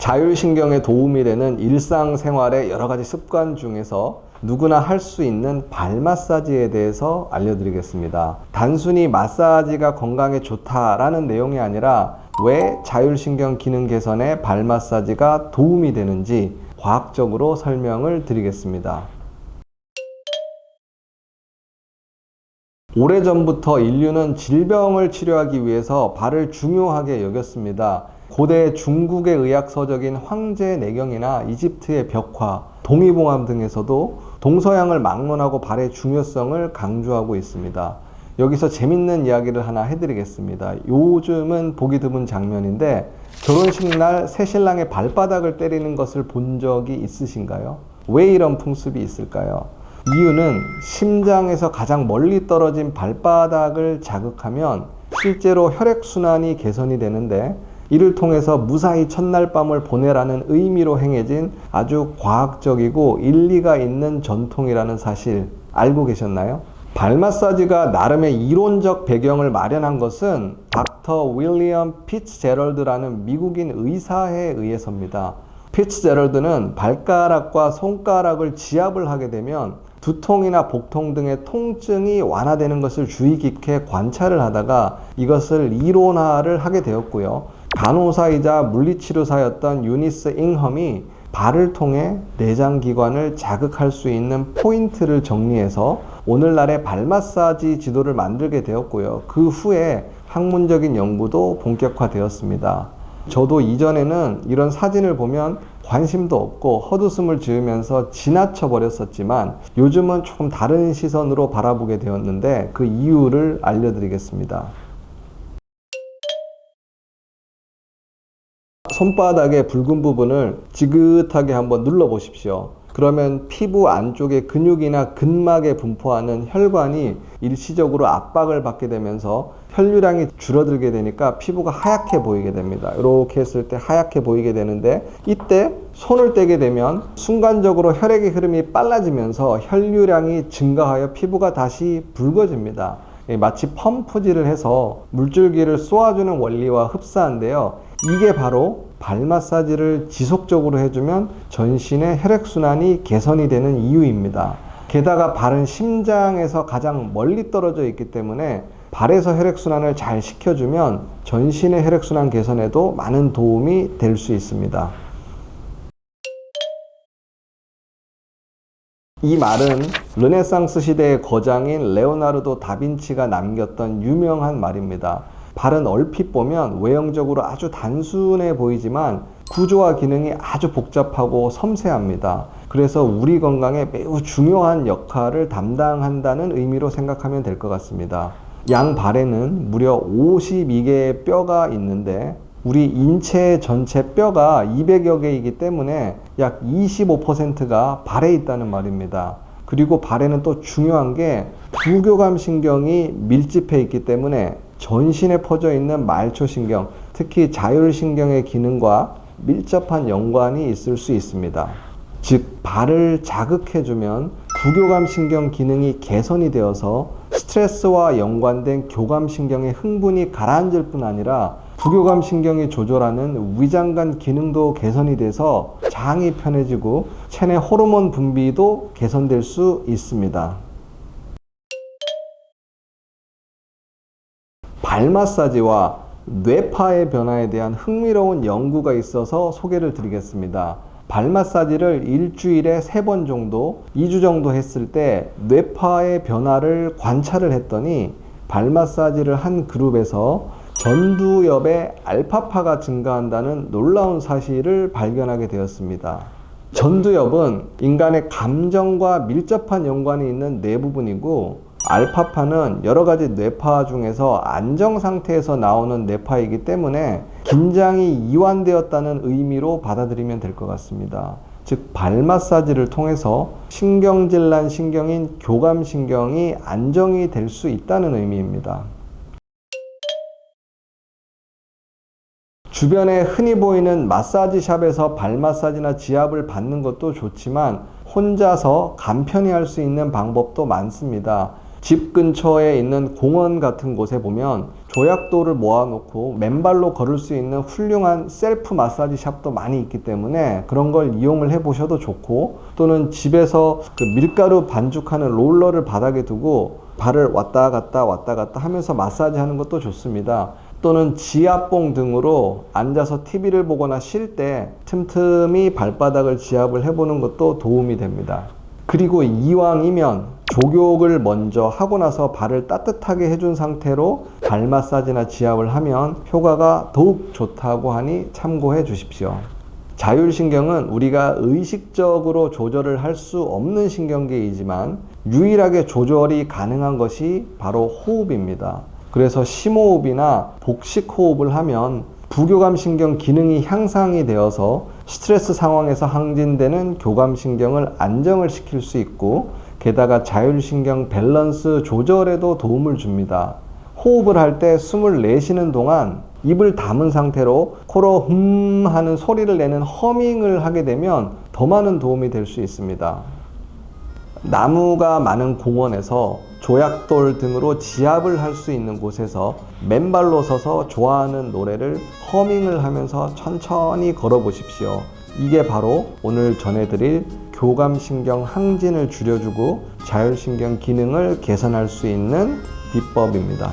자율신경에 도움이 되는 일상생활의 여러 가지 습관 중에서 누구나 할 수 있는 발 마사지에 대해서 알려드리겠습니다. 단순히 마사지가 건강에 좋다라는 내용이 아니라 왜 자율신경 기능 개선에 발 마사지가 도움이 되는지 과학적으로 설명을 드리겠습니다. 오래전부터 인류는 질병을 치료하기 위해서 발을 중요하게 여겼습니다. 고대 중국의 의학 서적인 황제내경이나 이집트의 벽화, 동의보감 등에서도 동서양을 막론하고 발의 중요성을 강조하고 있습니다. 여기서 재밌는 이야기를 하나 해드리겠습니다. 요즘은 보기 드문 장면인데 결혼식 날 새신랑의 발바닥을 때리는 것을 본 적이 있으신가요? 왜 이런 풍습이 있을까요? 이유는 심장에서 가장 멀리 떨어진 발바닥을 자극하면 실제로 혈액순환이 개선이 되는데 이를 통해서 무사히 첫날 밤을 보내라는 의미로 행해진 아주 과학적이고 일리가 있는 전통이라는 사실 알고 계셨나요? 발 마사지가 나름의 이론적 배경을 마련한 것은 닥터 윌리엄 피츠제럴드라는 미국인 의사에 의해서입니다. 피츠제럴드는 발가락과 손가락을 지압을 하게 되면 두통이나 복통 등의 통증이 완화되는 것을 주의 깊게 관찰을 하다가 이것을 이론화를 하게 되었고요. 간호사이자 물리치료사였던 유니스 잉험이 발을 통해 내장기관을 자극할 수 있는 포인트를 정리해서 오늘날의 발 마사지 지도를 만들게 되었고요. 그 후에 학문적인 연구도 본격화되었습니다. 저도 이전에는 이런 사진을 보면 관심도 없고 헛웃음을 지으면서 지나쳐 버렸었지만 요즘은 조금 다른 시선으로 바라보게 되었는데 그 이유를 알려드리겠습니다. 손바닥의 붉은 부분을 지긋하게 한번 눌러 보십시오. 그러면 피부 안쪽에 근육이나 근막에 분포하는 혈관이 일시적으로 압박을 받게 되면서 혈류량이 줄어들게 되니까 피부가 하얗게 보이게 됩니다. 이렇게 했을 때 하얗게 보이게 되는데 이때 손을 떼게 되면 순간적으로 혈액의 흐름이 빨라지면서 혈류량이 증가하여 피부가 다시 붉어집니다. 마치 펌프질을 해서 물줄기를 쏘아주는 원리와 흡사한데요. 이게 바로 발 마사지를 지속적으로 해주면 전신의 혈액순환이 개선이 되는 이유입니다. 게다가 발은 심장에서 가장 멀리 떨어져 있기 때문에 발에서 혈액순환을 잘 시켜주면 전신의 혈액순환 개선에도 많은 도움이 될 수 있습니다. 이 말은 르네상스 시대의 거장인 레오나르도 다빈치가 남겼던 유명한 말입니다. 발은 얼핏 보면 외형적으로 아주 단순해 보이지만 구조와 기능이 아주 복잡하고 섬세합니다. 그래서 우리 건강에 매우 중요한 역할을 담당한다는 의미로 생각하면 될 것 같습니다. 양 발에는 무려 52개의 뼈가 있는데 우리 인체 전체 뼈가 200여 개이기 때문에 약 25%가 발에 있다는 말입니다. 그리고 발에는 또 중요한 게 부교감 신경이 밀집해 있기 때문에 전신에 퍼져 있는 말초신경, 특히 자율신경의 기능과 밀접한 연관이 있을 수 있습니다. 즉, 발을 자극해주면 부교감신경 기능이 개선이 되어서 스트레스와 연관된 교감신경의 흥분이 가라앉을 뿐 아니라 부교감신경이 조절하는 위장관 기능도 개선이 돼서 장이 편해지고 체내 호르몬 분비도 개선될 수 있습니다. 발 마사지와 뇌파의 변화에 대한 흥미로운 연구가 있어서 소개를 드리겠습니다. 발 마사지를 일주일에 3번 정도, 2주 정도 했을 때 뇌파의 변화를 관찰을 했더니 발 마사지를 한 그룹에서 전두엽의 알파파가 증가한다는 놀라운 사실을 발견하게 되었습니다. 전두엽은 인간의 감정과 밀접한 연관이 있는 뇌 부분이고 알파파는 여러 가지 뇌파 중에서 안정 상태에서 나오는 뇌파이기 때문에 긴장이 이완되었다는 의미로 받아들이면 될 것 같습니다. 즉, 발 마사지를 통해서 신경질난 신경인 교감신경이 안정이 될 수 있다는 의미입니다. 주변에 흔히 보이는 마사지 샵에서 발 마사지나 지압을 받는 것도 좋지만 혼자서 간편히 할 수 있는 방법도 많습니다. 집 근처에 있는 공원 같은 곳에 보면 조약돌을 모아놓고 맨발로 걸을 수 있는 훌륭한 셀프 마사지 샵도 많이 있기 때문에 그런 걸 이용을 해보셔도 좋고, 또는 집에서 그 밀가루 반죽하는 롤러를 바닥에 두고 발을 왔다 갔다 하면서 마사지 하는 것도 좋습니다. 또는 지압봉 등으로 앉아서 TV를 보거나 쉴 때 틈틈이 발바닥을 지압을 해보는 것도 도움이 됩니다. 그리고 이왕이면 족욕을 먼저 하고 나서 발을 따뜻하게 해준 상태로 발 마사지나 지압을 하면 효과가 더욱 좋다고 하니 참고해 주십시오. 자율신경은 우리가 의식적으로 조절을 할 수 없는 신경계이지만 유일하게 조절이 가능한 것이 바로 호흡입니다. 그래서 심호흡이나 복식호흡을 하면 부교감신경 기능이 향상이 되어서 스트레스 상황에서 항진되는 교감신경을 안정을 시킬 수 있고, 게다가 자율신경 밸런스 조절에도 도움을 줍니다. 호흡을 할 때 숨을 내쉬는 동안 입을 다문 상태로 코로 하는 소리를 내는 허밍을 하게 되면 더 많은 도움이 될 수 있습니다. 나무가 많은 공원에서 조약돌 등으로 지압을 할 수 있는 곳에서 맨발로 서서 좋아하는 노래를 허밍을 하면서 천천히 걸어 보십시오. 이게 바로 오늘 전해드릴 교감신경 항진을 줄여주고 자율신경 기능을 개선할 수 있는 비법입니다.